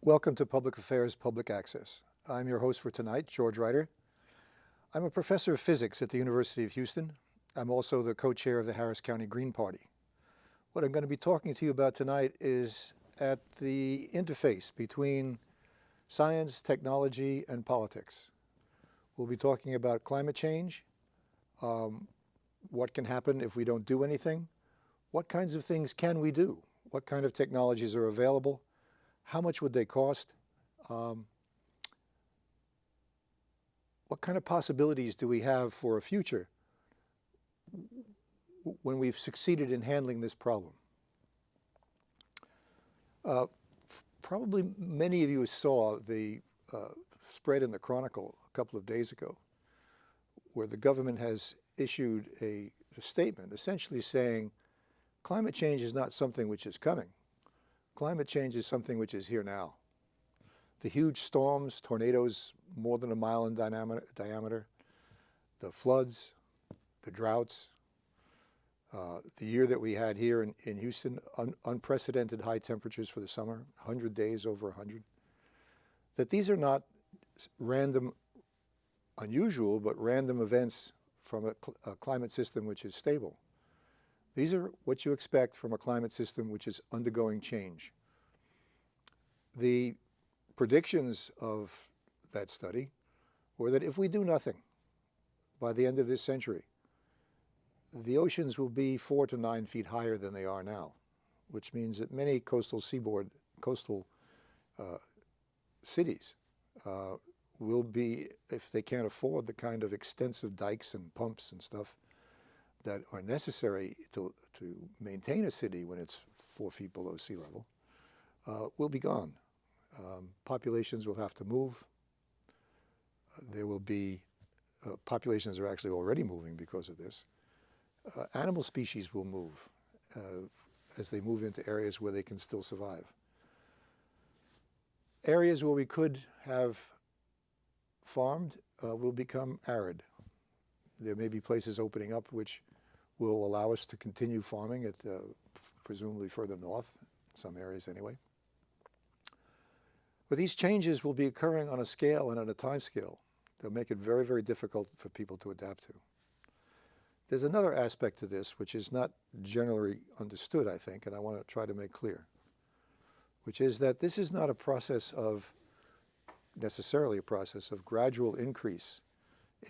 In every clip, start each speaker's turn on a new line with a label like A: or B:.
A: Welcome to Public Affairs Public Access. I'm your host for tonight, George Reiter. I'm a professor of physics at the University of Houston. I'm also the co-chair of the Harris County Green Party. What I'm going to be talking to you about tonight is at the interface between science, technology, and politics. We'll be talking about climate change, what can happen if we don't do anything, what kinds of things can we do, what kind of technologies are available, how much would they cost? What kind of possibilities do we have for a future when we've succeeded in handling this problem? Probably many of you saw the spread in the Chronicle a couple of days ago, where the government has issued a statement essentially saying climate change is not something which is coming. Climate change is something which is here now. The huge storms, tornadoes more than a mile in diameter, the floods, the droughts, the year that we had here in Houston, unprecedented high temperatures for the summer, 100 days, over 100, that these are not random, unusual, but random events from a climate system which is stable. These are what you expect from a climate system which is undergoing change. The predictions of that study were that if we do nothing by the end of this century, the oceans will be 4 to 9 feet higher than they are now, which means that many coastal cities will be, if they can't afford the kind of extensive dikes and pumps and stuff that are necessary to maintain a city when it's 4 feet below sea level, will be gone. Populations will have to move. There will be, populations are actually already moving because of this. Animal species will move as they move into areas where they can still survive. Areas where we could have farmed will become arid. There may be places opening up which will allow us to continue farming at presumably further north, some areas anyway. But these changes will be occurring on a scale and on a time scale. They'll make it very, very difficult for people to adapt to. There's another aspect to this which is not generally understood, I think, and I want to try to make clear, which is that this is not a process of, necessarily a process of gradual increase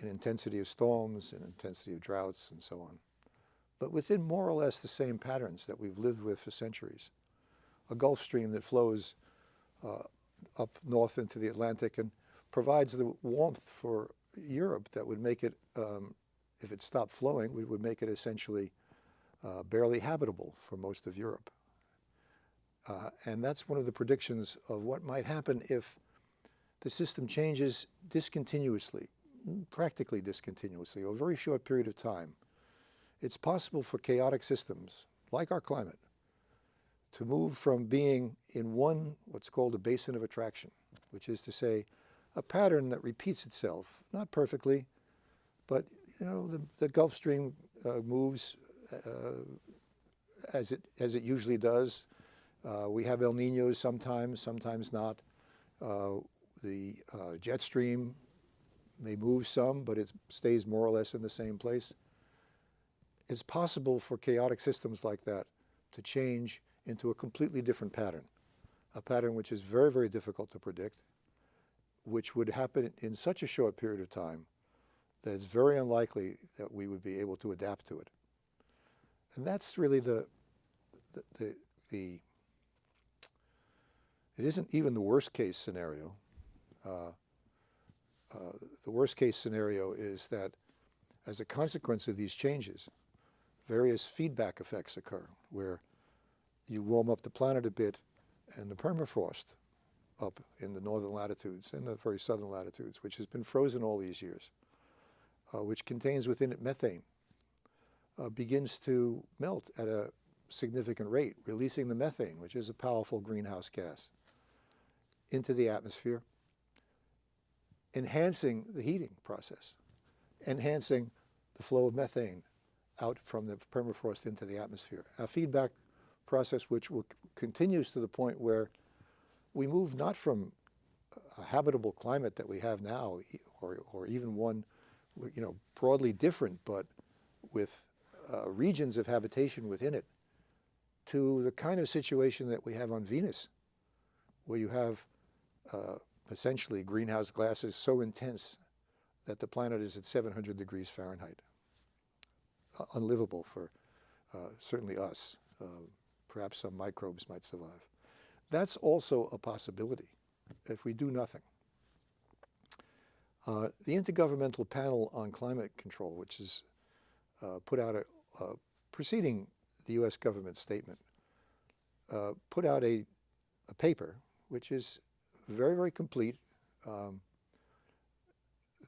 A: in intensity of storms and intensity of droughts and so on, but within more or less the same patterns that we've lived with for centuries. A Gulf Stream that flows up north into the Atlantic and provides the warmth for Europe that would make it, if it stopped flowing, would make it essentially barely habitable for most of Europe. And that's one of the predictions of what might happen if the system changes discontinuously, practically discontinuously, over a very short period of time. It's possible for chaotic systems, like our climate, to move from being in one, what's called a basin of attraction, which is to say, a pattern that repeats itself, not perfectly, but you know, the Gulf Stream moves as it usually does. We have El Niños sometimes, sometimes not. The jet stream may move some, but it stays more or less in the same place. It's possible for chaotic systems like that to change into a completely different pattern, a pattern which is very, very difficult to predict, which would happen in such a short period of time that it's very unlikely that we would be able to adapt to it. And that's really it isn't even the worst case scenario. The worst case scenario is that as a consequence of these changes, various feedback effects occur where you warm up the planet a bit and the permafrost up in the northern latitudes and the very southern latitudes, which has been frozen all these years, which contains within it methane, begins to melt at a significant rate, releasing the methane, which is a powerful greenhouse gas. into the atmosphere, enhancing the heating process, enhancing the flow of methane out from the permafrost into the atmosphere. A feedback process which continues to the point where we move not from a habitable climate that we have now, or even one, broadly different, but with regions of habitation within it, to the kind of situation that we have on Venus, where you have essentially greenhouse gases so intense that the planet is at 700 degrees Fahrenheit. Unlivable for certainly us. Perhaps some microbes might survive. That's also a possibility if we do nothing. The Intergovernmental Panel on Climate Control, which is put out preceding the U.S. government statement, put out a paper which is very, very complete.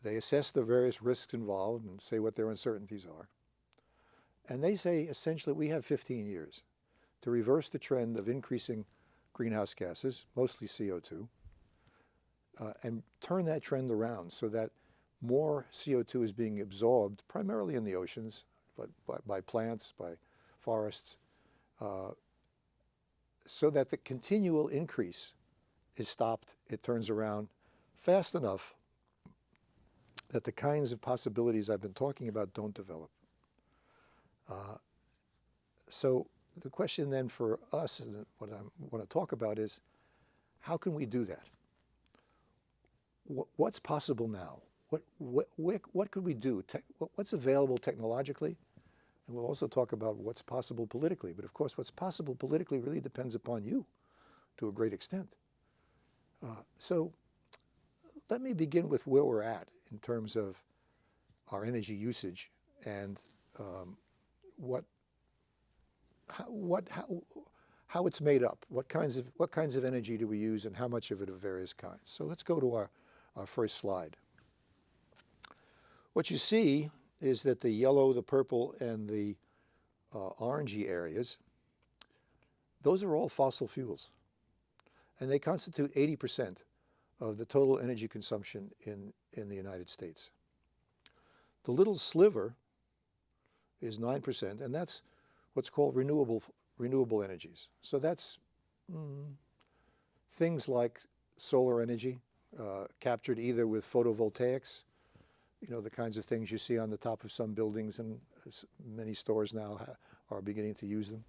A: They assess the various risks involved and say what their uncertainties are. And they say essentially we have 15 years to reverse the trend of increasing greenhouse gases, mostly CO2, and turn that trend around so that more CO2 is being absorbed, primarily in the oceans, but by plants, by forests, so that the continual increase is stopped, it turns around fast enough that the kinds of possibilities I've been talking about don't develop. So the question then for us, and what I want to talk about, is how can we do that? What's possible now? What could we do? What's available technologically? And we'll also talk about what's possible politically. But of course, what's possible politically really depends upon you to a great extent. So let me begin with where we're at in terms of our energy usage and how it's made up. What kinds of energy do we use, and how much of it of various kinds? So let's go to our first slide. What you see is that the yellow, the purple, and the orangey areas, those are all fossil fuels. And they constitute 80% of the total energy consumption in the United States. The little sliver is 9%, and that's what's called renewable energies. So that's things like solar energy, captured either with photovoltaics, the kinds of things you see on the top of some buildings, and many stores now are beginning to use them,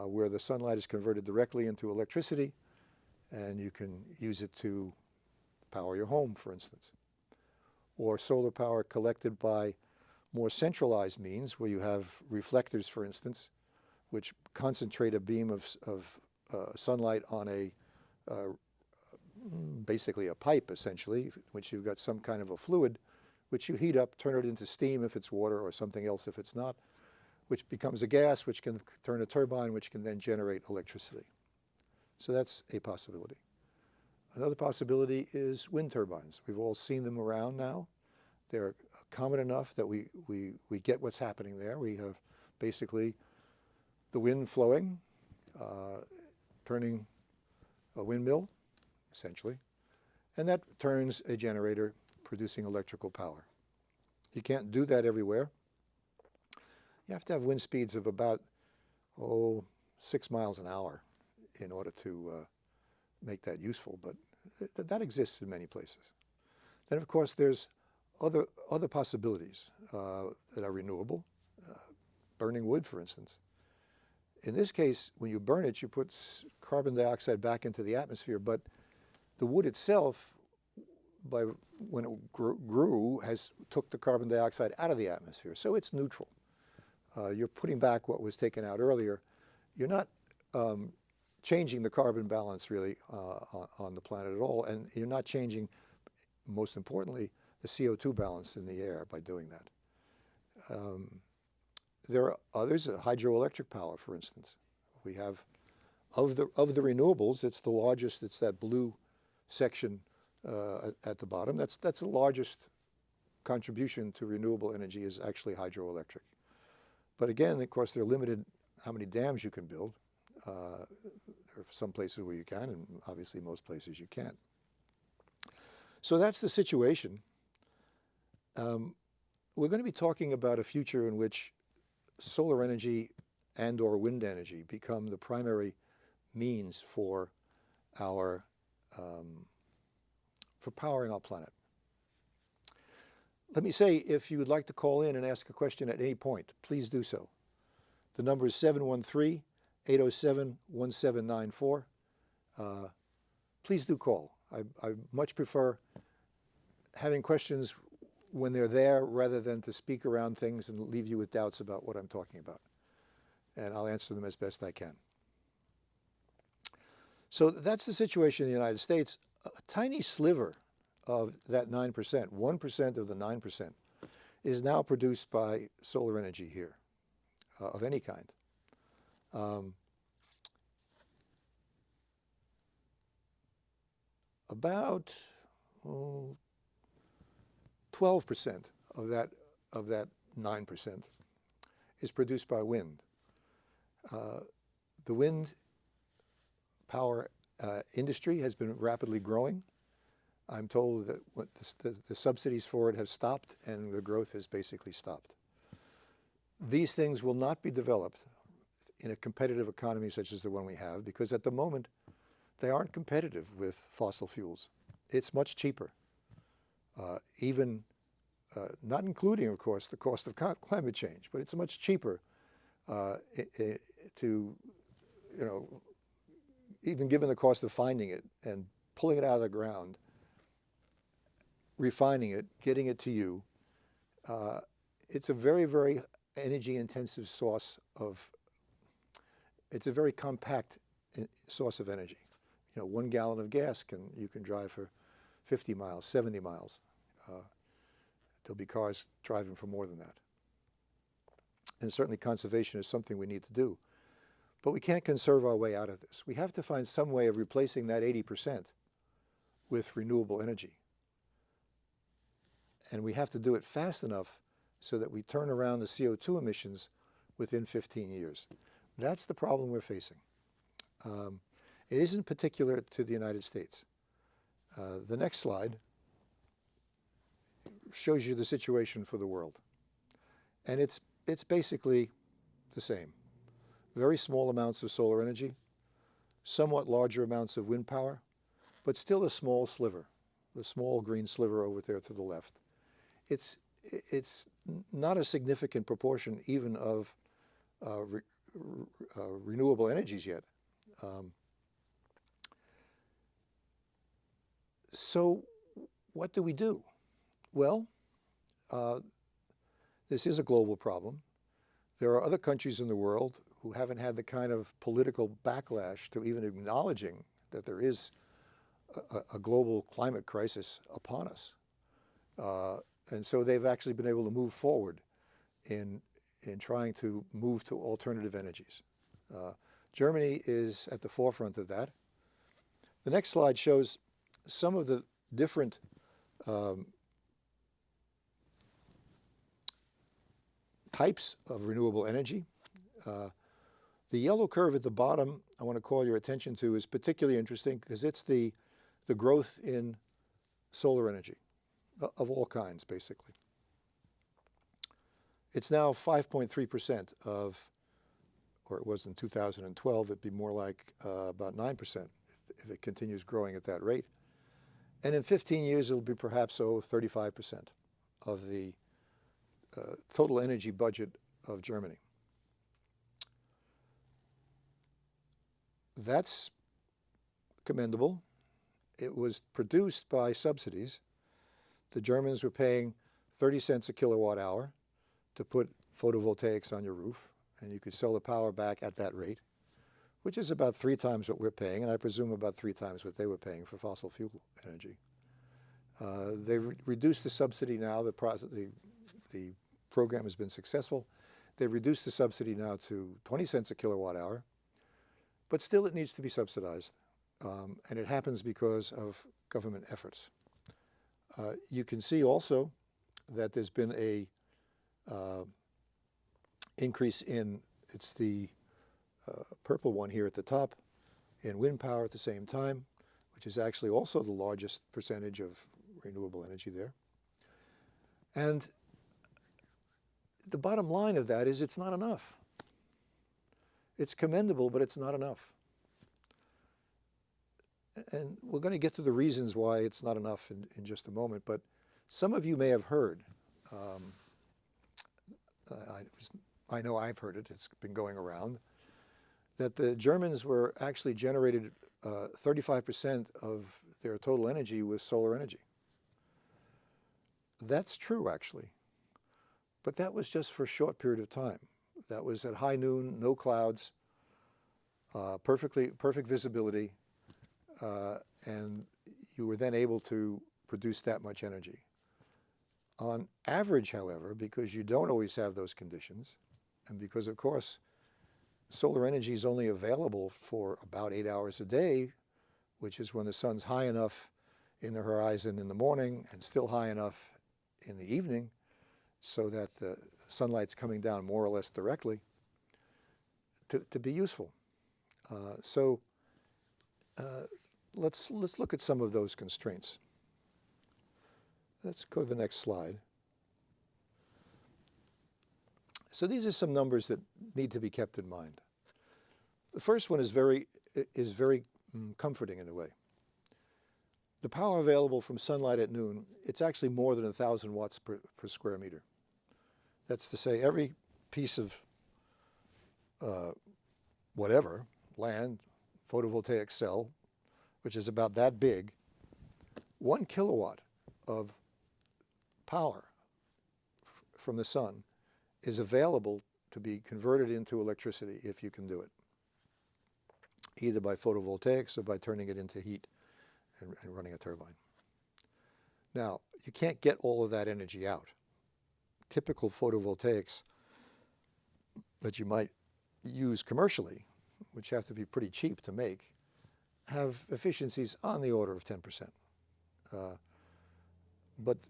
A: where the sunlight is converted directly into electricity, and you can use it to power your home, for instance. Or solar power collected by more centralized means, where you have reflectors, for instance, which concentrate a beam of sunlight on basically a pipe, essentially, which you've got some kind of a fluid, which you heat up, turn it into steam if it's water, or something else if it's not, which becomes a gas, which can turn a turbine, which can then generate electricity. So that's a possibility. Another possibility is wind turbines. We've all seen them around now. They're common enough that we get what's happening there. We have basically the wind flowing, turning a windmill, essentially, and that turns a generator producing electrical power. You can't do that everywhere. You have to have wind speeds of about, 6 miles an hour in order to make that useful, but that exists in many places. Then, of course, there's other possibilities that are renewable, burning wood, for instance. In this case, when you burn it, you put carbon dioxide back into the atmosphere, but the wood itself, when it grew, took the carbon dioxide out of the atmosphere, so it's neutral. You're putting back what was taken out earlier. You're not changing the carbon balance, really, on the planet at all, and you're not changing, most importantly, the CO2 balance in the air by doing that. There are others, hydroelectric power, for instance. We have, of the renewables, it's the largest, it's that blue section at the bottom. That's the largest contribution to renewable energy, is actually hydroelectric. But again, of course, they're limited how many dams you can build. They're There are some places where you can, and obviously most places you can't. So that's the situation. We're going to be talking about a future in which solar energy and or wind energy become the primary means for our for powering our planet. Let me say, if you would like to call in and ask a question at any point, please do so. The number is 713-807-1794. Please do call. I much prefer having questions when they're there rather than to speak around things and leave you with doubts about what I'm talking about. And I'll answer them as best I can. So that's the situation in the United States. A tiny sliver of that 9%, 1% of the 9%, is now produced by solar energy here, of any kind. About 12% of that 9% is produced by wind. The wind power industry has been rapidly growing. I'm told that the subsidies for it have stopped and the growth has basically stopped. These things will not be developed in a competitive economy such as the one we have, because at the moment they aren't competitive with fossil fuels. It's much cheaper, not including, of course, the cost of climate change, but it's much cheaper to, even given the cost of finding it and pulling it out of the ground, refining it, getting it to you. It's a very, very energy-intensive source of, it's a very compact source of energy. 1 gallon of gas you can drive for 50 miles, 70 miles. There'll be cars driving for more than that. And certainly conservation is something we need to do. But we can't conserve our way out of this. We have to find some way of replacing that 80% with renewable energy. And we have to do it fast enough so that we turn around the CO2 emissions within 15 years. That's the problem we're facing. It isn't particular to the United States. The next slide shows you the situation for the world. And it's basically the same. Very small amounts of solar energy, somewhat larger amounts of wind power, but still a small sliver, the small green sliver over there to the left. It's not a significant proportion even of renewable energies yet. So what do we do? Well, this is a global problem. There are other countries in the world who haven't had the kind of political backlash to even acknowledging that there is a global climate crisis upon us. And so they've actually been able to move forward in trying to move to alternative energies. Germany is at the forefront of that. The next slide shows some of the different types of renewable energy. The yellow curve at the bottom I want to call your attention to is particularly interesting because it's the growth in solar energy of all kinds, basically. It's now 5.3% of, or it was in 2012, it'd be more like about 9% if it continues growing at that rate. And in 15 years, it'll be perhaps 35% of the total energy budget of Germany. That's commendable. It was produced by subsidies. The Germans were paying 30 cents a kilowatt hour to put photovoltaics on your roof, and you could sell the power back at that rate, which is about 3 times what we're paying, and I presume about 3 times what they were paying for fossil fuel energy. They've reduced the subsidy now. The program has been successful. They've reduced the subsidy now to 20 cents a kilowatt hour, but still it needs to be subsidized, and it happens because of government efforts. You can see also that there's been a increase in, it's the purple one here at the top, in wind power at the same time, which is actually also the largest percentage of renewable energy there. And the bottom line of that is it's not enough. It's commendable, but it's not enough. And we're going to get to the reasons why it's not enough in just a moment, but some of you may have heard, I know I've heard it, it's been going around, that the Germans were actually generated 35% of their total energy with solar energy. That's true, actually, but that was just for a short period of time. That was at high noon, no clouds, perfect visibility, and you were then able to produce that much energy. On average, however, because you don't always have those conditions, and because, of course, solar energy is only available for about 8 hours a day, which is when the sun's high enough in the horizon in the morning and still high enough in the evening so that the sunlight's coming down more or less directly to be useful. Let's look at some of those constraints. Let's go to the next slide. So these are some numbers that need to be kept in mind. The first one is very comforting in a way. The power available from sunlight at noon, it's actually more than 1,000 watts per square meter. That's to say every piece of whatever, land, photovoltaic cell, which is about that big, 1 kilowatt of power from the sun is available to be converted into electricity if you can do it, either by photovoltaics or by turning it into heat and running a turbine. Now, you can't get all of that energy out. Typical photovoltaics that you might use commercially, which have to be pretty cheap to make, have efficiencies on the order of 10%. But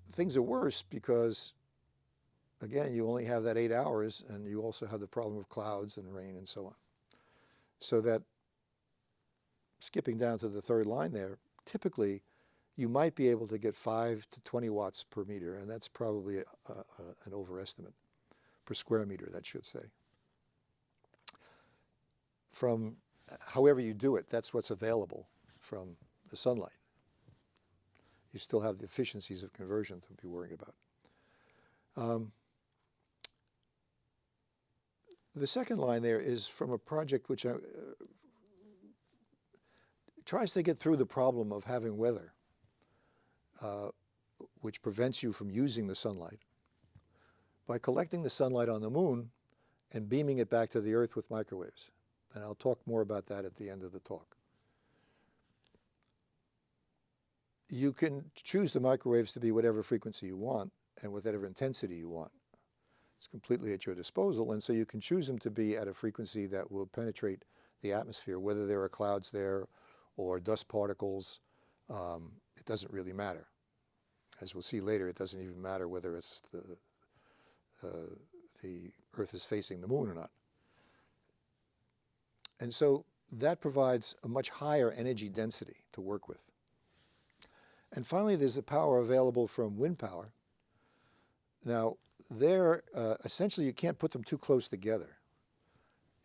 A: things are worse because, again, you only have that 8 hours, and you also have the problem of clouds and rain and so on. So that, skipping down to the third line there, typically you might be able to get 5 to 20 watts per meter, and that's probably an overestimate, per square meter, that should say. From however you do it, that's what's available from the sunlight. You still have the efficiencies of conversion to be worrying about. The second line there is from a project which tries to get through the problem of having weather, which prevents you from using the sunlight, by collecting the sunlight on the moon and beaming it back to the Earth with microwaves. And I'll talk more about that at the end of the talk. You can choose the microwaves to be whatever frequency you want and whatever intensity you want. It's completely at your disposal, and so you can choose them to be at a frequency that will penetrate the atmosphere, whether there are clouds there or dust particles. It doesn't really matter. As we'll see later, it doesn't even matter whether it's the Earth is facing the moon or not. And so that provides a much higher energy density to work with. And finally, there's the power available from wind power. Now, there, essentially, you can't put them too close together.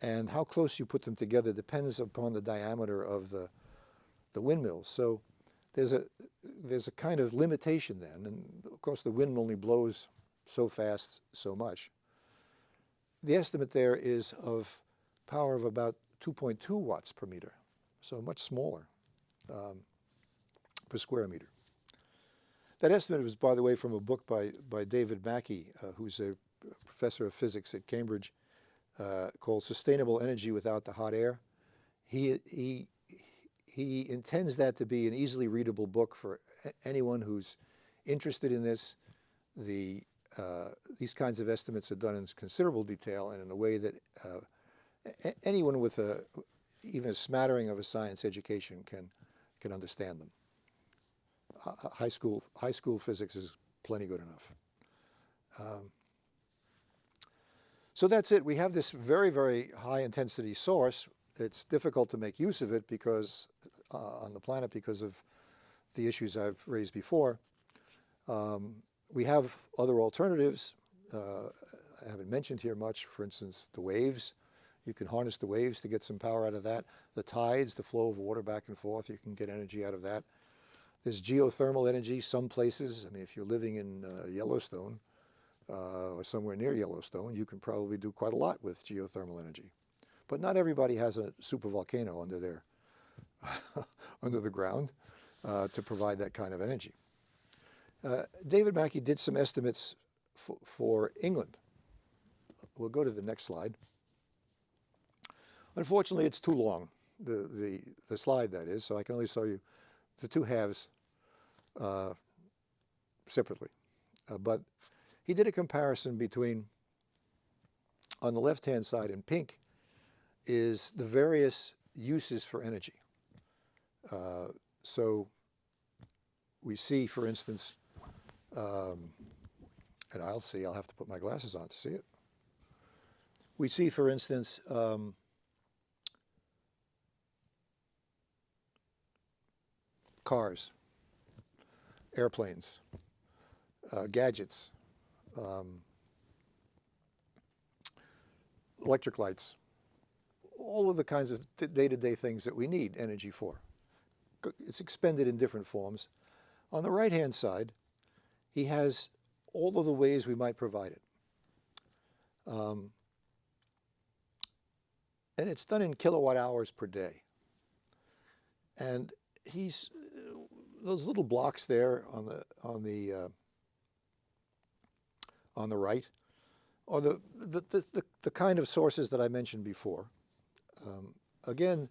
A: And how close you put them together depends upon the diameter of the windmills. So there's a kind of limitation then. And of course, the wind only blows so fast, so much. The estimate there is of power of about 2.2 watts per meter, so much smaller per square meter. That estimate was, by the way, from a book by David Mackey, who's a professor of physics at Cambridge, called Sustainable Energy Without the Hot Air. He intends that to be an easily readable book for anyone who's interested in this. These kinds of estimates are done in considerable detail and in a way that anyone with even a smattering of a science education can understand them. High school physics is plenty good enough. So that's it. We have this very, very high intensity source, it's difficult to make use of it because on the planet because of the issues I've raised before. We have other alternatives. I haven't mentioned here much, for instance, the waves. You can harness the waves to get some power out of that. The tides, the flow of water back and forth, you can get energy out of that. There's geothermal energy some places. I mean, if you're living in Yellowstone or somewhere near Yellowstone, you can probably do quite a lot with geothermal energy. But not everybody has a supervolcano under their under the ground to provide that kind of energy. David Mackey did some estimates for England. We'll go to the next slide. Unfortunately, it's too long, the slide that is, so I can only show you the two halves separately. But he did a comparison between, on the left-hand side in pink, is the various uses for energy. So we see, for instance, and I'll have to put my glasses on to see it. We see, for instance, cars, airplanes, gadgets, electric lights, all of the kinds of day-to-day things that we need energy for. It's expended in different forms. On the right-hand side, he has all of the ways we might provide it. And it's done in kilowatt hours per day. And he's those little blocks there on the right are the kind of sources that I mentioned before. Again,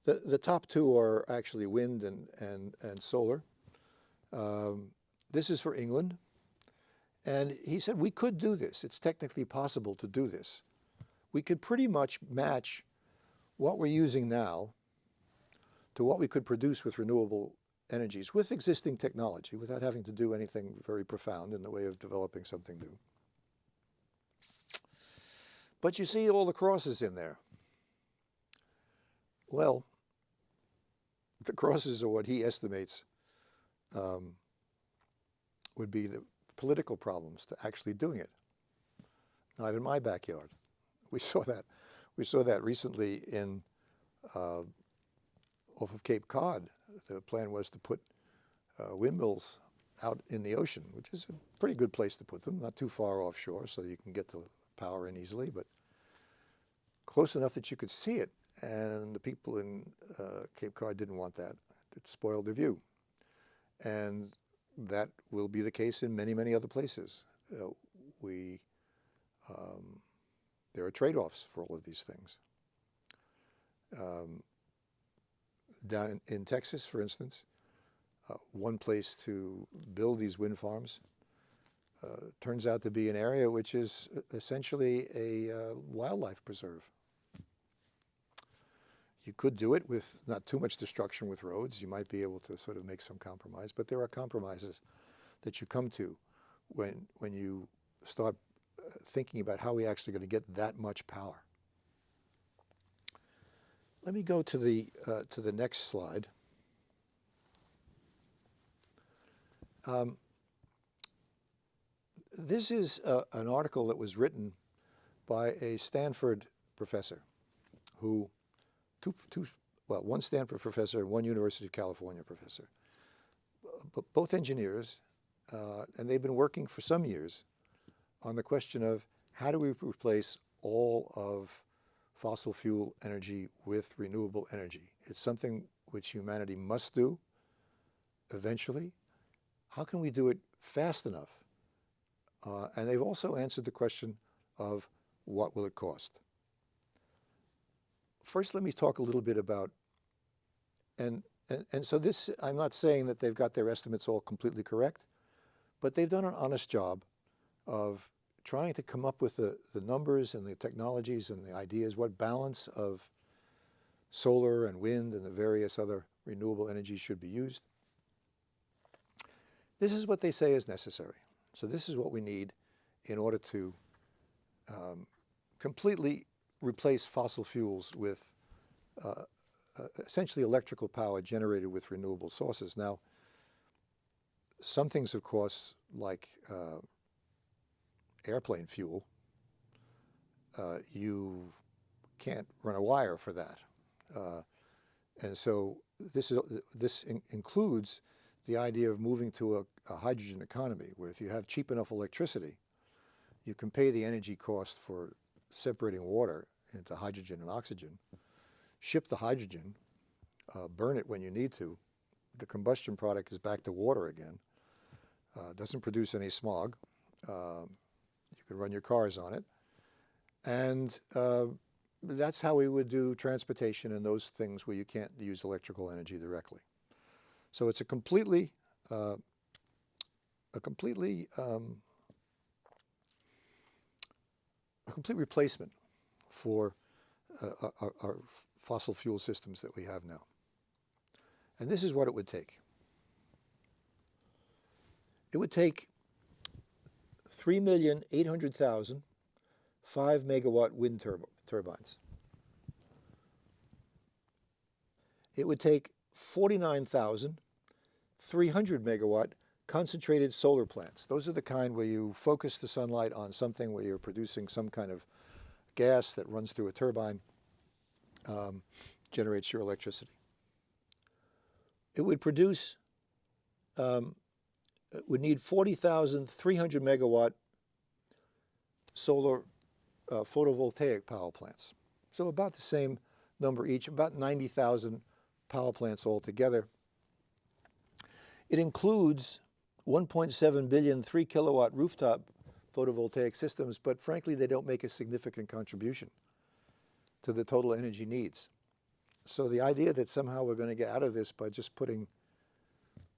A: the top two are actually wind and solar. This is for England. And he said we could do this. It's technically possible to do this. We could pretty much match what we're using now to what we could produce with renewable energies, with existing technology, without having to do anything very profound in the way of developing something new. But you see all the crosses in there. Well, the crosses are what he estimates would be the political problems to actually doing it. Not in my backyard. We saw that. We saw that recently in off of Cape Cod. The plan was to put windmills out in the ocean, which is a pretty good place to put them, not too far offshore, so you can get the power in easily, but close enough that you could see it. And the people in Cape Cod didn't want that. It spoiled their view. And that will be the case in many, many other places. There are trade-offs for all of these things. Down in Texas, for instance, one place to build these wind farms turns out to be an area which is essentially a wildlife preserve. You could do it with not too much destruction with roads. You might be able to sort of make some compromise, but there are compromises that you come to when you start thinking about how we're actually going to get that much power. Let me go to the next slide. This is an article that was written by a Stanford professor who, one Stanford professor and one University of California professor, both engineers, and they've been working for some years on the question of how do we replace all of fossil fuel energy with renewable energy. It's something which humanity must do eventually. How can we do it fast enough? And they've also answered the question of what will it cost? First, let me talk a little bit about, and so this, I'm not saying that they've got their estimates all completely correct, but they've done an honest job of trying to come up with the numbers and the technologies and the ideas, what balance of solar and wind and the various other renewable energies should be used. This is what they say is necessary. So this is what we need in order to completely replace fossil fuels with essentially electrical power generated with renewable sources. Now, some things, of course, like airplane fuel, you can't run a wire for that. And so this includes the idea of moving to a hydrogen economy, where if you have cheap enough electricity, you can pay the energy cost for separating water into hydrogen and oxygen, ship the hydrogen, burn it when you need to. The combustion product is back to water again. Doesn't produce any smog. You can run your cars on it. And that's how we would do transportation and those things where you can't use electrical energy directly. So it's a complete replacement for our fossil fuel systems that we have now. And this is what it would take. It would take 3,800,000 5-megawatt wind turbines. It would take 49,300 megawatt concentrated solar plants. Those are the kind where you focus the sunlight on something where you're producing some kind of gas that runs through a turbine, generates your electricity. It would produce, it would need 40,300 megawatt solar photovoltaic power plants. So about the same number each, about 90,000 power plants altogether. It includes 1.7 billion 3-kilowatt rooftop photovoltaic systems, but frankly, they don't make a significant contribution to the total energy needs. So the idea that somehow we're going to get out of this by just putting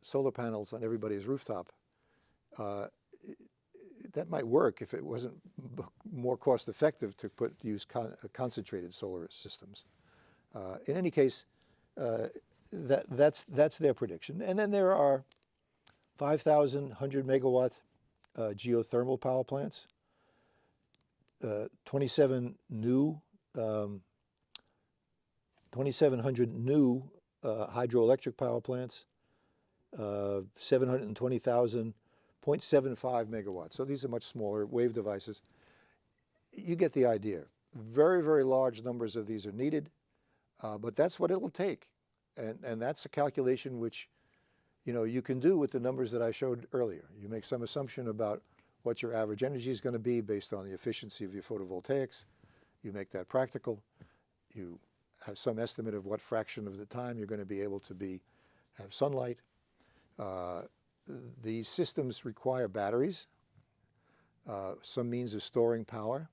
A: solar panels on everybody's rooftop, that might work if it wasn't more cost effective to use concentrated solar systems. In any case, that's their prediction. And then there are 5,100 megawatt geothermal power plants, 2,700 new hydroelectric power plants, 720,000 0.75 megawatts. So these are much smaller wave devices. You get the idea. Very, very large numbers of these are needed, but that's what it'll take. And that's a calculation which, you can do with the numbers that I showed earlier. You make some assumption about what your average energy is going to be based on the efficiency of your photovoltaics. You make that practical. You have some estimate of what fraction of the time you're going to be able to have sunlight. These systems require batteries, some means of storing power,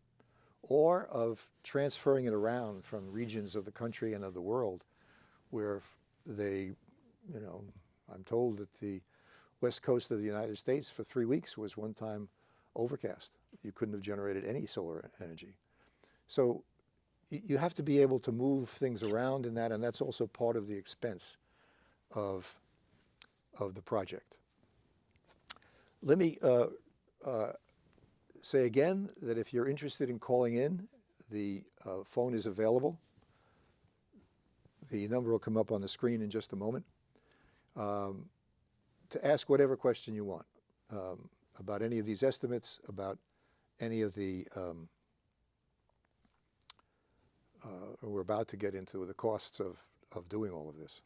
A: or of transferring it around from regions of the country and of the world where I'm told that the west coast of the United States for 3 weeks was one time overcast. You couldn't have generated any solar energy. So you have to be able to move things around in that, and that's also part of the expense of the project. Let me say again that if you're interested in calling in, the phone is available. The number will come up on the screen in just a moment. To ask whatever question you want about any of these estimates, about any of the, we're about to get into the costs of doing all of this.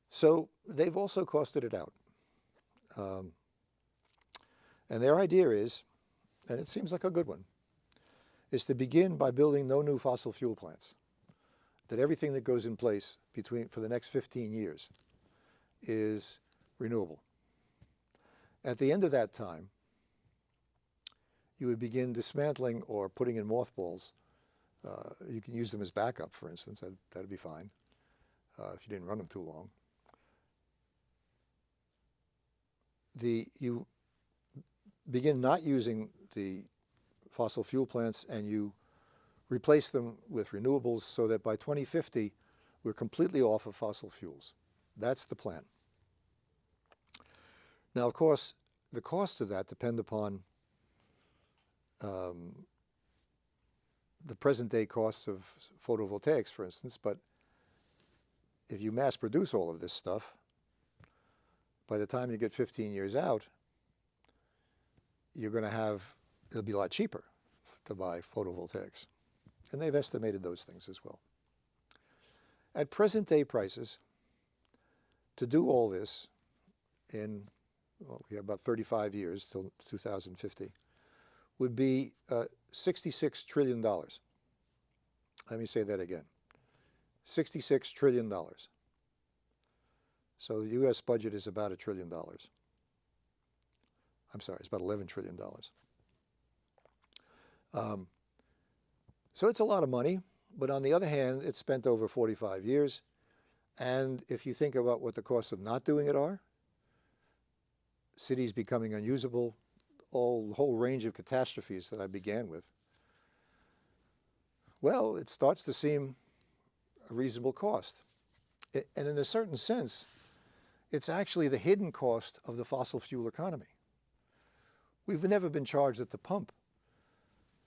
A: So they've also costed it out. And their idea is, and it seems like a good one, is to begin by building no new fossil fuel plants. That everything that goes in place for the next 15 years is renewable. At the end of that time, you would begin dismantling or putting in mothballs. You can use them as backup, for instance. That'd be fine if you didn't run them too long. You begin not using the fossil fuel plants and you replace them with renewables so that by 2050, we're completely off of fossil fuels. That's the plan. Now, of course, the costs of that depend upon the present day costs of photovoltaics, for instance, but if you mass produce all of this stuff, by the time you get 15 years out, you're going to have, it'll be a lot cheaper to buy photovoltaics. And they've estimated those things as well. At present day prices, to do all this in, well, we have about 35 years till 2050, would be $66 trillion. Let me say that again. $66 trillion. So the U.S. budget is about $1 trillion. I'm sorry, it's about $11 trillion. So it's a lot of money, but on the other hand, it's spent over 45 years. And if you think about what the costs of not doing it are, cities becoming unusable, the whole range of catastrophes that I began with, well, it starts to seem a reasonable cost. And in a certain sense, it's actually the hidden cost of the fossil fuel economy. We've never been charged at the pump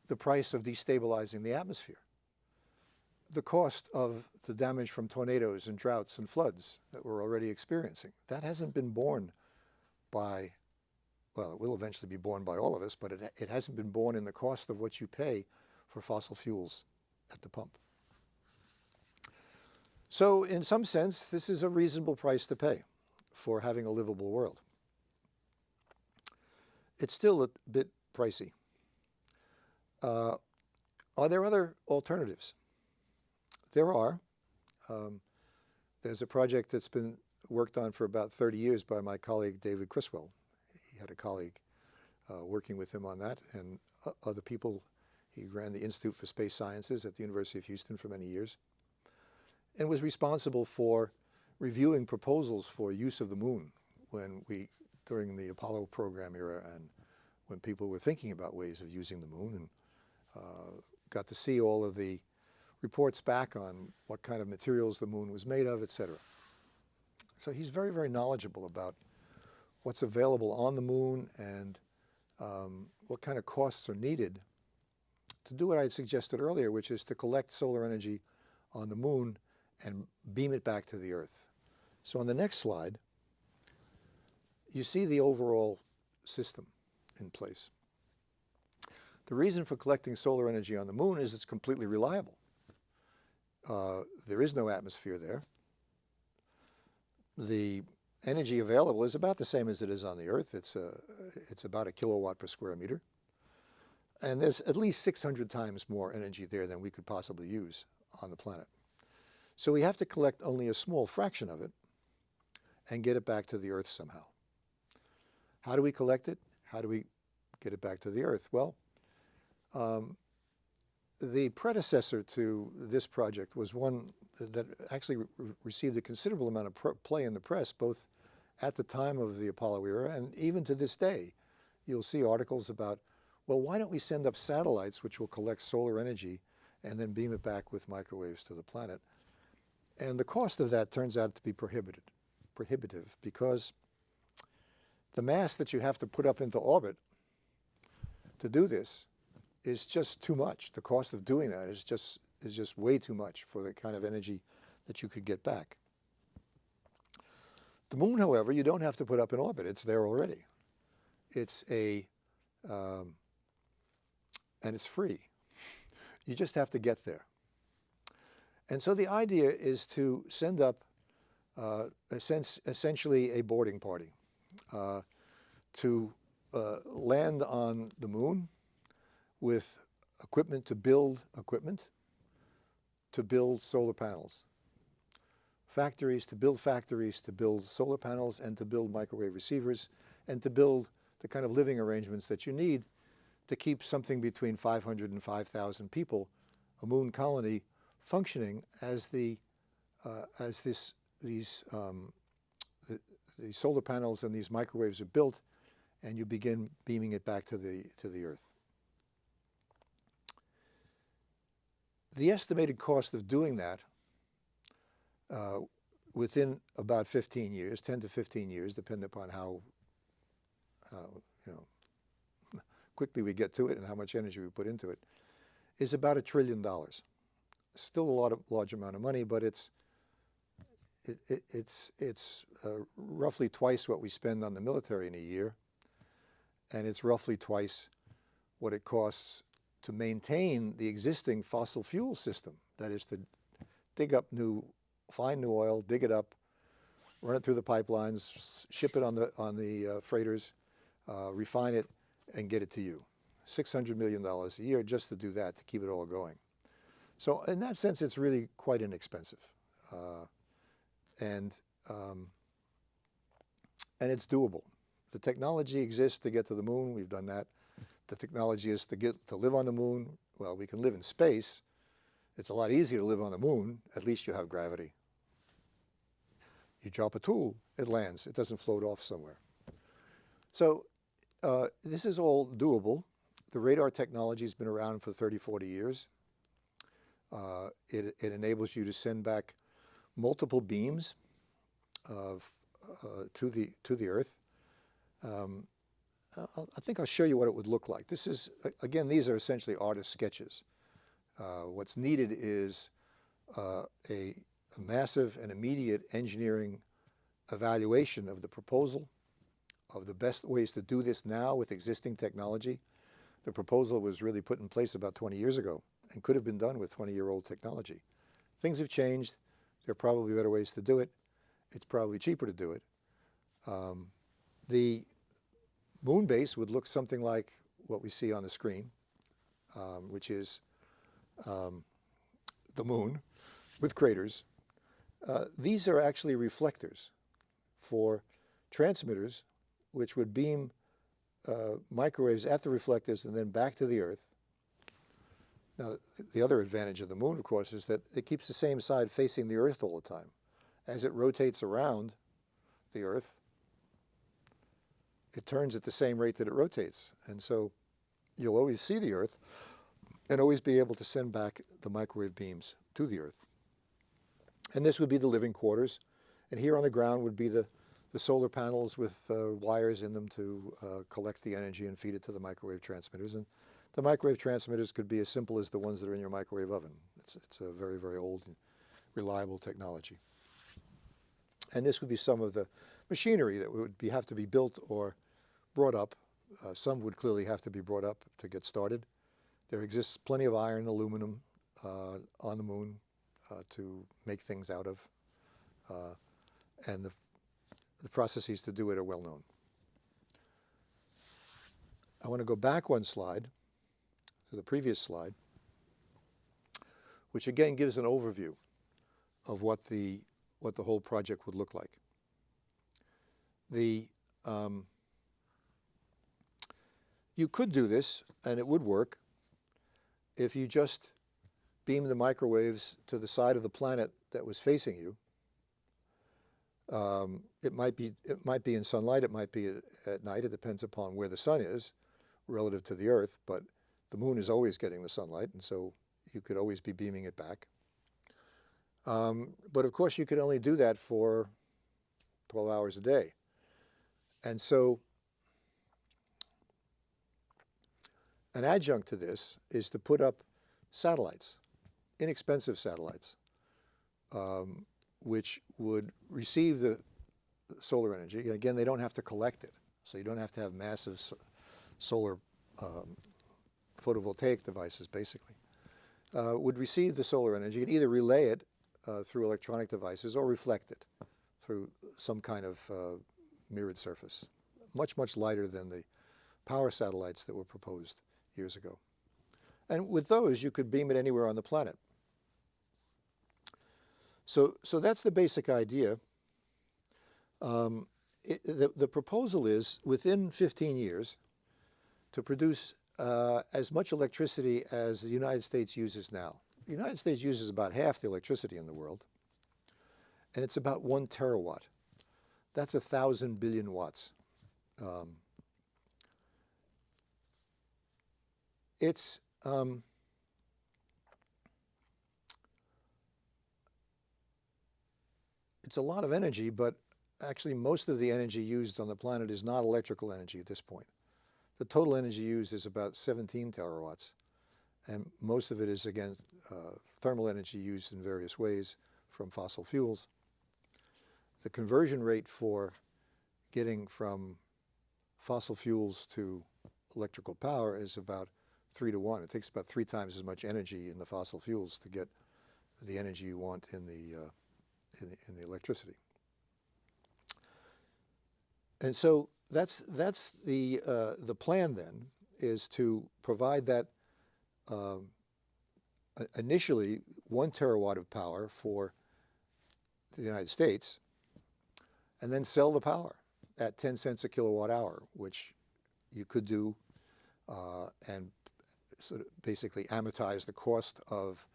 A: the price of destabilizing the atmosphere, the cost of the damage from tornadoes and droughts and floods that we're already experiencing. That hasn't been borne by, well, it will eventually be borne by all of us, but it hasn't been borne in the cost of what you pay for fossil fuels at the pump. So in some sense, this is a reasonable price to pay for having a livable world. It's still a bit pricey. Are there other alternatives? There are. There's a project that's been worked on for about 30 years by my colleague David Criswell. He had a colleague working with him on that, and other people. He ran the Institute for Space Sciences at the University of Houston for many years, and was responsible for reviewing proposals for use of the moon during the Apollo program era, and when people were thinking about ways of using the moon, and got to see all of the reports back on what kind of materials the moon was made of, etc. So he's very, very knowledgeable about what's available on the moon and what kind of costs are needed to do what I had suggested earlier, which is to collect solar energy on the moon and beam it back to the Earth. So on the next slide, you see the overall system in place. The reason for collecting solar energy on the moon is it's completely reliable. There is no atmosphere there. The energy available is about the same as it is on the Earth. It's about a kilowatt per square meter. And there's at least 600 times more energy there than we could possibly use on the planet. So we have to collect only a small fraction of it and get it back to the Earth somehow. How do we collect it? How do we get it back to the Earth? Well, the predecessor to this project was one that actually received a considerable amount of play in the press, both at the time of the Apollo era and even to this day. You'll see articles about, well, why don't we send up satellites which will collect solar energy and then beam it back with microwaves to the planet? And the cost of that turns out to be prohibitive because the mass that you have to put up into orbit to do this is just too much. The cost of doing that is just way too much for the kind of energy that you could get back. The moon, however, you don't have to put up in orbit. It's there already. And it's free. You just have to get there. And so the idea is to send up essentially a boarding party to land on the moon with equipment to build solar panels. Factories to build solar panels and to build microwave receivers and to build the kind of living arrangements that you need to keep something between 500 and 5,000 people, a moon colony, functioning as the solar panels and these microwaves are built, and you begin beaming it back to the Earth. The estimated cost of doing that within about 15 years, 10 to 15 years, depending upon how quickly we get to it and how much energy we put into it, is about $1 trillion. Still a large amount of money, but it's roughly twice what we spend on the military in a year, and it's roughly twice what it costs to maintain the existing fossil fuel system. That is to find new oil, dig it up, run it through the pipelines, ship it on the freighters, refine it, and get it to you. $600 million a year just to do that, to keep it all going. So in that sense, it's really quite inexpensive. And it's doable. The technology exists to get to the moon. We've done that. The technology is to live on the moon. Well, we can live in space. It's a lot easier to live on the moon. At least you have gravity. You drop a tool, it lands. It doesn't float off somewhere. So this is all doable. The radar technology has been around for 30, 40 years. It enables you to send back multiple beams to the Earth. I think I'll show you what it would look like. This is, again, these are essentially artist sketches. What's needed is a massive and immediate engineering evaluation of the proposal, of the best ways to do this now with existing technology. The proposal was really put in place about 20 years ago and could have been done with 20-year-old technology. Things have changed. There are probably better ways to do it. It's probably cheaper to do it. The moon base would look something like what we see on the screen, which is the moon with craters. These are actually reflectors for transmitters, which would beam microwaves at the reflectors and then back to the Earth. Now, the other advantage of the moon, of course, is that it keeps the same side facing the Earth all the time. As it rotates around the Earth, it turns at the same rate that it rotates. And so you'll always see the Earth and always be able to send back the microwave beams to the Earth. And this would be the living quarters. And here on the ground would be the solar panels with wires in them to collect the energy and feed it to the microwave transmitters. And the microwave transmitters could be as simple as the ones that are in your microwave oven. It's a very, very old and reliable technology. And this would be some of the machinery that would have to be built or brought up. Some would clearly have to be brought up to get started. There exists plenty of iron, aluminum on the moon to make things out of. And the processes to do it are well known. I want to go back one slide to the previous slide, which again gives an overview of what the whole project would look like. You could do this, and it would work, if you just beam the microwaves to the side of the planet that was facing you. It might be in sunlight, it might be at night. It depends upon where the sun is relative to the Earth, but the moon is always getting the sunlight, and so you could always be beaming it back. But of course, you could only do that for 12 hours a day. And so an adjunct to this is to put up satellites, inexpensive satellites, which would receive the solar energy. And again, they don't have to collect it. So you don't have to have massive solar photovoltaic devices, basically. Would receive the solar energy and either relay it through electronic devices or reflect it through some kind of mirrored surface. Much, much lighter than the power satellites that were proposed years ago. And with those, you could beam it anywhere on the planet. So that's the basic idea. The proposal is, within 15 years, to produce as much electricity as the United States uses now. The United States uses about half the electricity in the world, and it's about 1 terawatt. That's 1,000 billion watts. It's a lot of energy, but actually most of the energy used on the planet is not electrical energy at this point. The total energy used is about 17 terawatts, And most of it is, again, thermal energy used in various ways from fossil fuels. The conversion rate for getting from fossil fuels to electrical power is about 3 to 1. It takes about 3 times as much energy in the fossil fuels to get the energy you want in the electricity. And so that's the plan then, is to provide that initially 1 terawatt of power for the United States, and then sell the power at 10 cents a kilowatt hour, which you could do and sort of basically amortize the cost of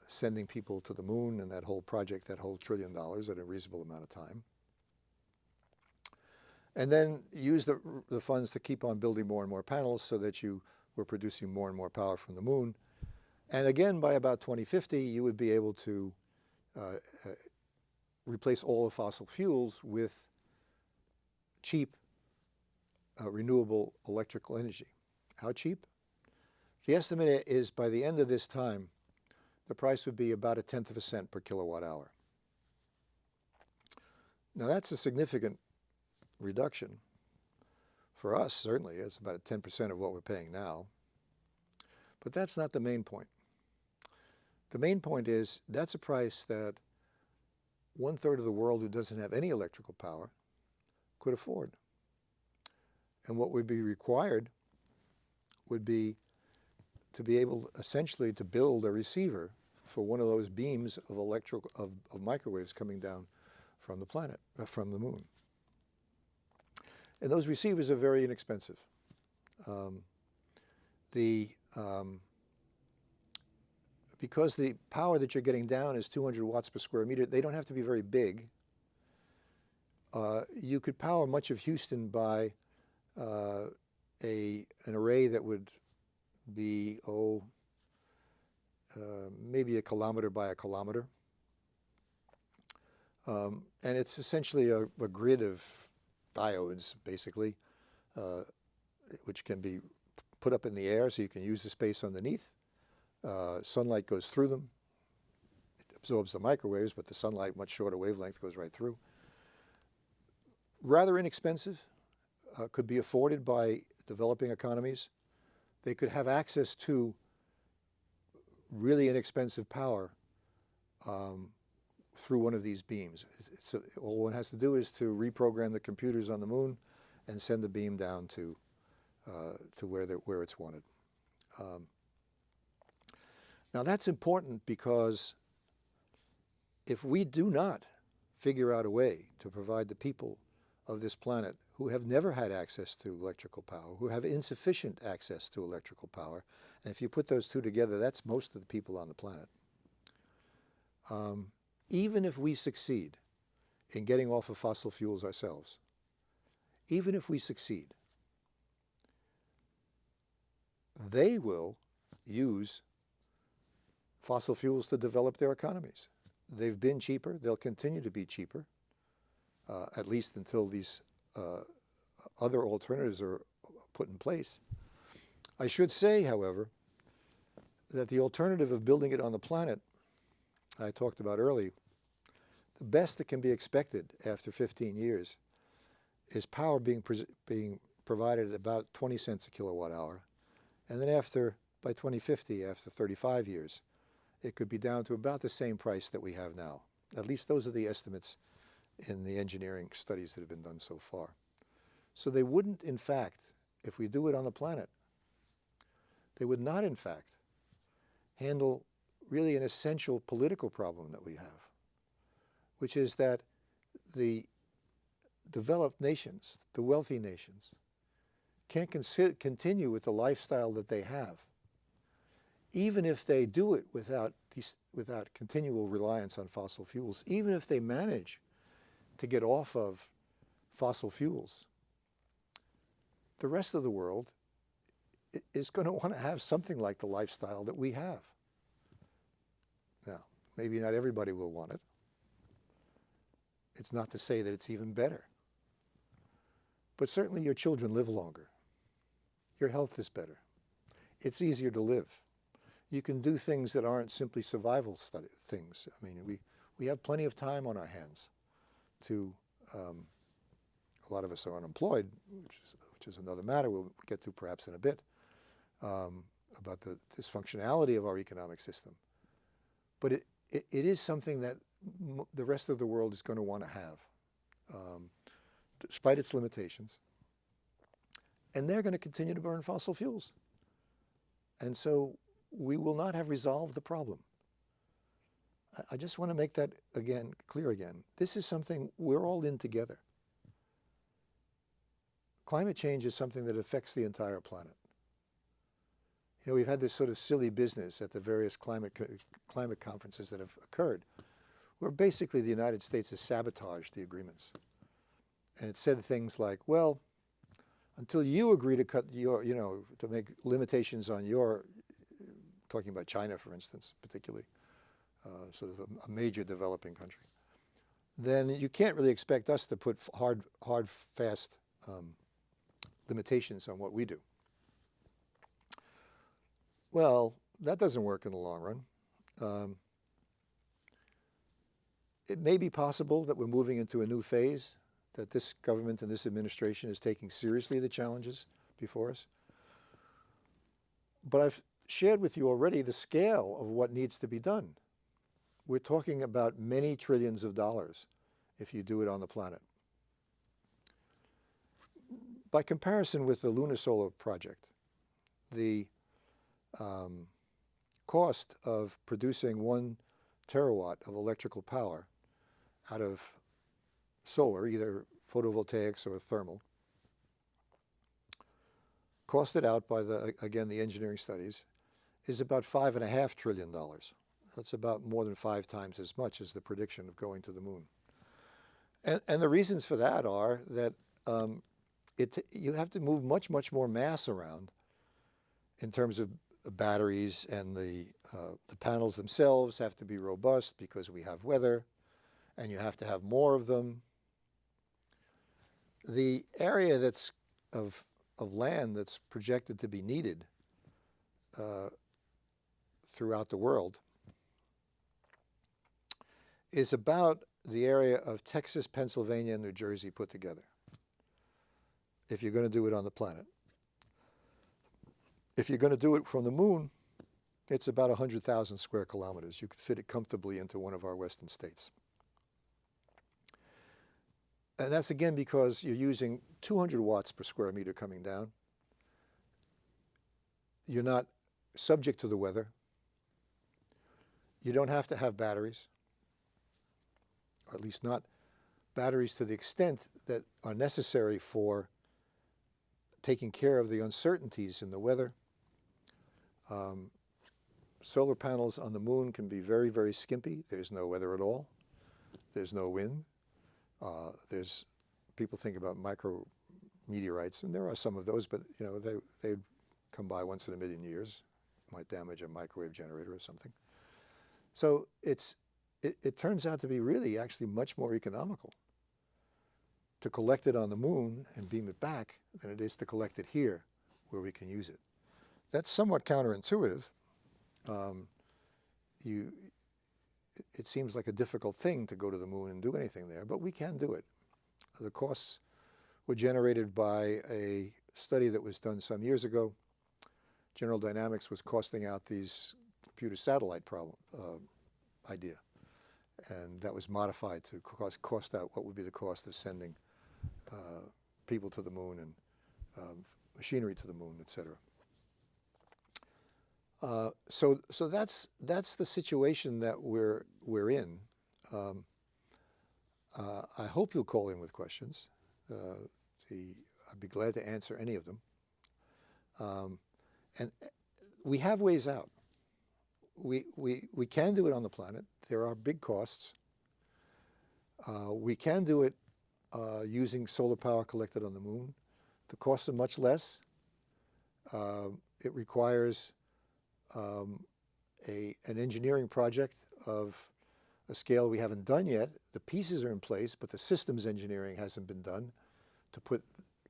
A: sending people to the moon and that whole project, that whole $1 trillion at a reasonable amount of time. And then use the funds to keep on building more and more panels so that you were producing more and more power from the moon. And again, by about 2050, you would be able to replace all the fossil fuels with cheap renewable electrical energy. How cheap? The estimate is by the end of this time, the price would be about 1/10 cent per kilowatt hour. Now that's a significant reduction. For us, certainly, it's about 10% of what we're paying now. But that's not the main point. The main point is that's a price that 1/3 of the world who doesn't have any electrical power could afford. And what would be required would be to be able essentially to build a receiver for one of those beams of microwaves coming down from the planet, from the moon. And those receivers are very inexpensive. Because the power that you're getting down is 200 watts per square meter, they don't have to be very big. You could power much of Houston by an array that would be, maybe 1 kilometer by 1 kilometer. And it's essentially a grid of diodes, basically, which can be put up in the air so you can use the space underneath. Sunlight goes through them. It absorbs the microwaves, but the sunlight, much shorter wavelength, goes right through. Rather inexpensive, could be afforded by developing economies. They could have access to really inexpensive power through one of these beams. All one has to do is to reprogram the computers on the moon and send the beam down to where it's wanted. Now that's important because if we do not figure out a way to provide the people of this planet who have never had access to electrical power, who have insufficient access to electrical power, and if you put those two together, that's most of the people on the planet. Even if we succeed in getting off of fossil fuels ourselves, even if we succeed, they will use fossil fuels to develop their economies. They've been cheaper. They'll continue to be cheaper, at least until these other alternatives are put in place. I should say, however, that the alternative of building it on the planet, I talked about earlier, the best that can be expected after 15 years is power being provided at about 20 cents a kilowatt hour. And then by 2050, after 35 years, it could be down to about the same price that we have now. At least those are the estimates in the engineering studies that have been done so far. So they wouldn't, in fact, if we do it on the planet, they would not, in fact, handle really an essential political problem that we have, which is that the developed nations, the wealthy nations, can't continue with the lifestyle that they have, even if they do it without continual reliance on fossil fuels, even if they manage to get off of fossil fuels. The rest of the world is going to want to have something like the lifestyle that we have. Now, maybe not everybody will want it. It's not to say that it's even better. But certainly your children live longer. Your health is better. it's easier to live. You can do things that aren't simply survival things. I mean, we have plenty of time on our hands to, a lot of us are unemployed, which is another matter we'll get to perhaps in a bit, about the dysfunctionality of our economic system. But it is something that the rest of the world is going to want to have, despite its limitations. And they're going to continue to burn fossil fuels. And so we will not have resolved the problem. I just want to make that clear again. This is something we're all in together. Climate change is something that affects the entire planet. You know, we've had this sort of silly business at the various climate conferences that have occurred, where basically the United States has sabotaged the agreements. And it said things like, well, until you agree to cut your, to make limitations on your, talking about China, for instance, particularly, sort of a major developing country, then you can't really expect us to put hard, fast limitations on what we do. Well, that doesn't work in the long run. It may be possible that we're moving into a new phase, that this government and this administration is taking seriously the challenges before us. But I've shared with you already the scale of what needs to be done. We're talking about many trillions of dollars if you do it on the planet. By comparison with the Lunisolar project, the cost of producing 1 terawatt of electrical power out of solar, either photovoltaics or thermal, costed out by the engineering studies, is about $5.5 trillion. That's about more than 5 times as much as the prediction of going to the moon. And the reasons for that are that you have to move much, much more mass around in terms of batteries, and the panels themselves have to be robust because we have weather, and you have to have more of them. The area that's of land that's projected to be needed throughout the world is about the area of Texas, Pennsylvania, and New Jersey put together, if you're going to do it on the planet. If you're going to do it from the moon, it's about 100,000 square kilometers. You could fit it comfortably into one of our western states. And that's again because you're using 200 watts per square meter coming down. You're not subject to the weather. You don't have to have batteries, or at least not batteries to the extent that are necessary for taking care of the uncertainties in the weather. Solar panels on the moon can be very, very skimpy. There's no weather at all. There's no wind. There's people think about micrometeorites, and there are some of those, but they come by once in a million years. Might damage a microwave generator or something. So it turns out to be really actually much more economical to collect it on the moon and beam it back than it is to collect it here where we can use it. That's somewhat counterintuitive. It seems like a difficult thing to go to the moon and do anything there, but we can do it. The costs were generated by a study that was done some years ago. General Dynamics was costing out these computer satellite idea, and that was modified to cost out what would be the cost of sending people to the moon and machinery to the moon, etc. So that's the situation that we're in. I hope you'll call in with questions. I'd be glad to answer any of them. And we have ways out. We can do it on the planet. There are big costs. We can do it using solar power collected on the moon. The costs are much less. It requires an engineering project of a scale we haven't done yet. The pieces are in place, but the systems engineering hasn't been done to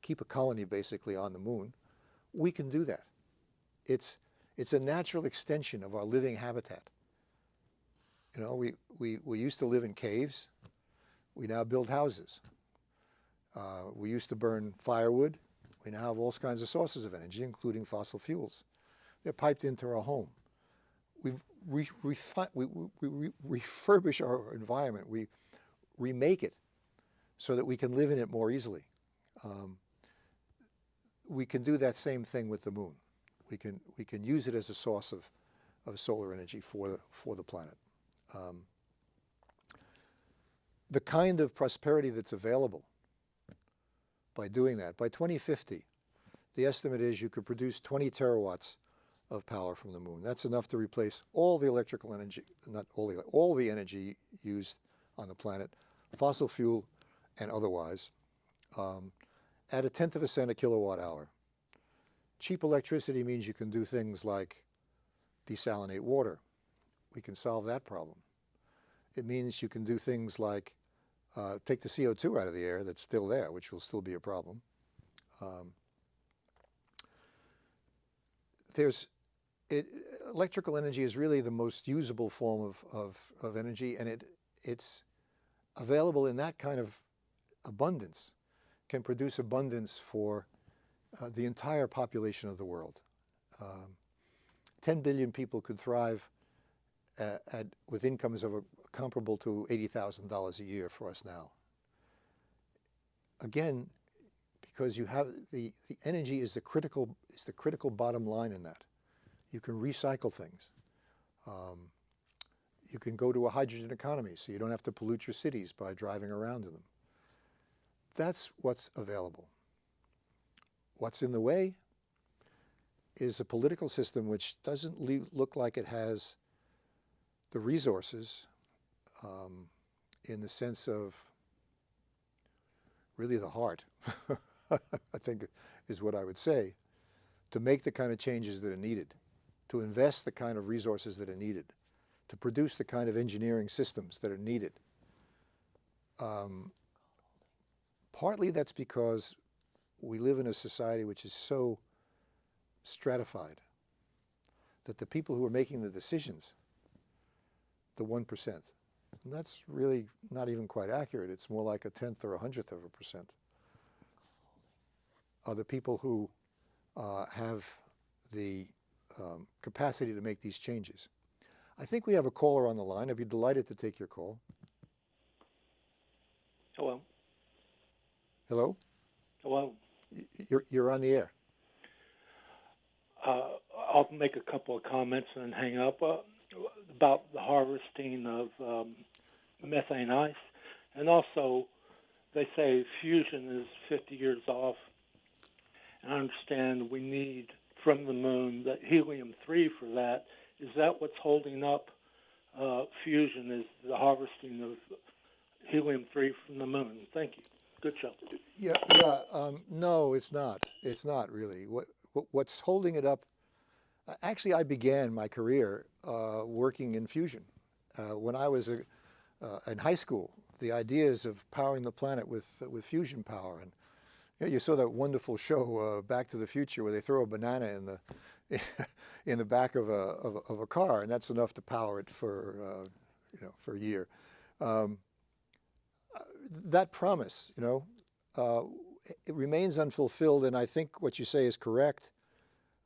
A: keep a colony basically on the moon. We can do that. It's a natural extension of our living habitat. You know, we used to live in caves. We now build houses. We used to burn firewood. We now have all kinds of sources of energy, including fossil fuels. They're piped into our home. We refurbish our environment. We remake it so that we can live in it more easily. We can do that same thing with the moon. We can use it as a source of solar energy for the planet. The kind of prosperity that's available by doing that, by 2050, the estimate is you could produce 20 terawatts of power from the moon. That's enough to replace all the electrical energy, not all the energy used on the planet, fossil fuel and otherwise, at 1/10 cent a kilowatt hour. Cheap electricity means you can do things like desalinate water. We can solve that problem. It means you can do things like take the CO2 out of the air that's still there, which will still be a problem. Electrical energy is really the most usable form of energy, and it's available in that kind of abundance, can produce abundance for the entire population of the world. 10 billion people could thrive with incomes comparable to $80,000 a year for us now. Again, because you have the energy is the critical bottom line in that. You can recycle things. You can go to a hydrogen economy, so you don't have to pollute your cities by driving around in them. That's what's available. What's in the way is a political system which doesn't look like it has the resources in the sense of really the heart, I think is what I would say, to make the kind of changes that are needed, to invest the kind of resources that are needed, to produce the kind of engineering systems that are needed. Partly that's because we live in a society which is so stratified that the people who are making the decisions, the 1%, and that's really not even quite accurate. It's more like 1/10 or 100%, are the people who have the capacity to make these changes. I think we have a caller on the line. I'd be delighted to take your call.
B: Hello.
A: Hello?
B: Hello.
A: You're on the air.
B: I'll make a couple of comments and hang up about the harvesting of methane ice. And also, they say fusion is 50 years off. And I understand we need from the moon that helium-3 for that. Is that what's holding up fusion, is the harvesting of helium-3 from the moon? Thank you. Good show.
A: Yeah. No, it's not. It's not really. What's holding it up? Actually, I began my career working in fusion. When I was in high school, the ideas of powering the planet with fusion power, and you saw that wonderful show Back to the Future where they throw a banana in the back of a car, and that's enough to power it for a year. That promise, it remains unfulfilled, and I think what you say is correct,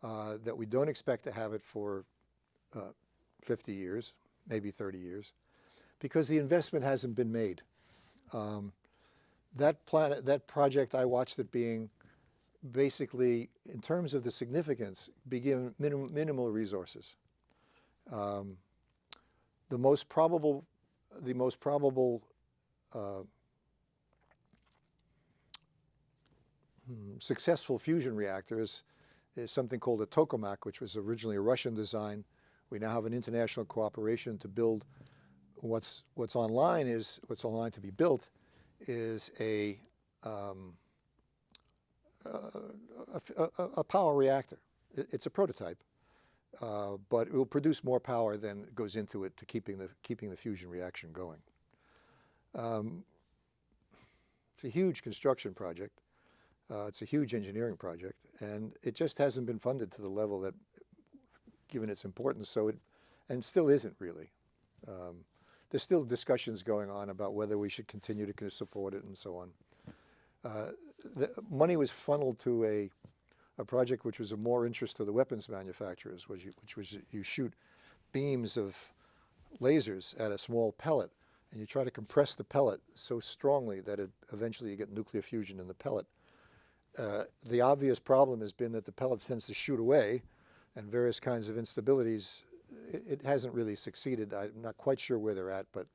A: that we don't expect to have it for 50 years, maybe 30 years, because the investment hasn't been made. That project, I watched it being basically, in terms of the significance, begin minimal resources. The most probable successful fusion reactor is something called a tokamak, which was originally a Russian design. We now have an international cooperation to build what's online to be built is a power reactor. It's a prototype, but it will produce more power than goes into it to keeping the fusion reaction going. It's a huge construction project. It's a huge engineering project, and it just hasn't been funded to the level that given its importance. So it, and still isn't really. There's still discussions going on about whether we should continue to support it and so on. The money was funneled to a project which was of more interest to the weapons manufacturers, which was you shoot beams of lasers at a small pellet, and you try to compress the pellet so strongly that eventually you get nuclear fusion in the pellet. The obvious problem has been that the pellet tends to shoot away, and various kinds of instabilities. It hasn't really succeeded. I'm not quite sure where they're at, but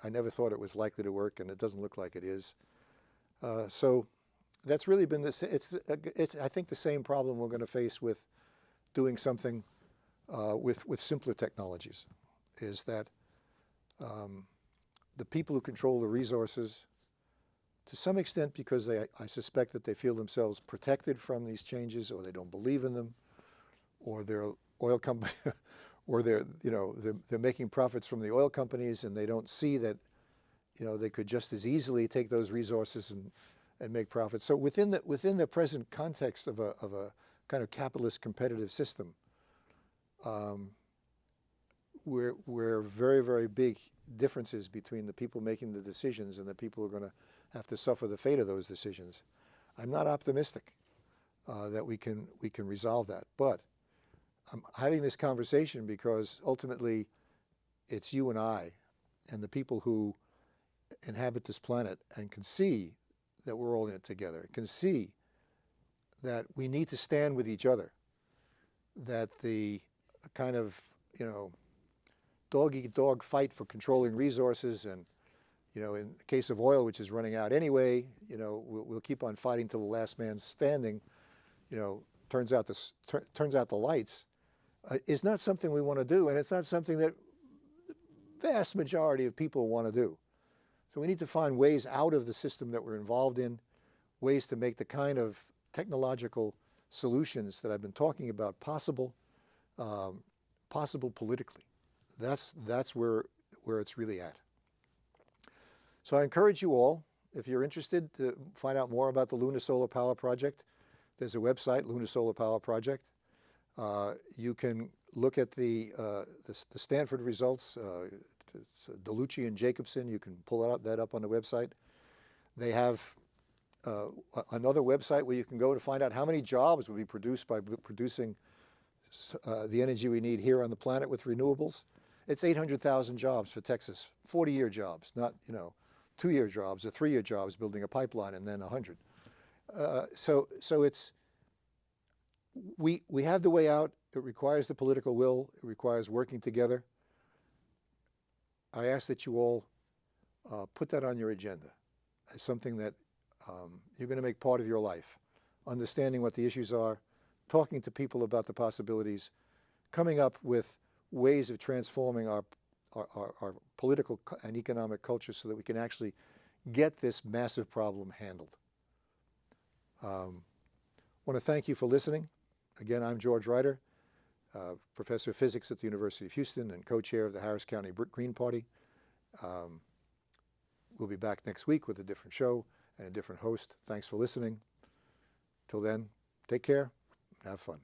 A: I never thought it was likely to work, and it doesn't look like it is. So that's really been this. It's I think the same problem we're going to face with doing something with simpler technologies, is that the people who control the resources, to some extent because I suspect that they feel themselves protected from these changes, or they don't believe in them, or their oil company, or they're making profits from the oil companies, and they don't see that they could just as easily take those resources and make profits. So within the present context of a kind of capitalist competitive system, where very, very big differences between the people making the decisions and the people who are going to have to suffer the fate of those decisions. I'm not optimistic that we can resolve that. But I'm having this conversation because ultimately it's you and I and the people who inhabit this planet and can see that we're all in it together, can see that we need to stand with each other, that the kind of, dog-eat-dog fight for controlling resources, and, in the case of oil, which is running out anyway, we'll keep on fighting till the last man standing, turns out the lights, is not something we want to do, and it's not something that the vast majority of people want to do. So we need to find ways out of the system that we're involved in, ways to make the kind of technological solutions that I've been talking about possible politically. That's where it's really at. So I encourage you all, if you're interested, to find out more about the Lunisolar Power Project. There's a website, Lunisolar Power Project. You can look at the Stanford results, DeLucci and Jacobson. You can pull that up on the website. They have another website where you can go to find out how many jobs will be produced by producing the energy we need here on the planet with renewables. It's 800,000 jobs for Texas, 40-year jobs, not 2-year jobs or 3-year jobs building a pipeline and then 100. So it's we have the way out. It requires the political will. It requires working together. I ask that you all put that on your agenda as something that you're going to make part of your life, understanding what the issues are, talking to people about the possibilities, coming up with ways of transforming our political and economic culture so that we can actually get this massive problem handled. I want to thank you for listening. Again, I'm George Reiter, professor of physics at the University of Houston and co-chair of the Harris County Green Party. We'll be back next week with a different show and a different host. Thanks for listening. Till then, take care. Have fun.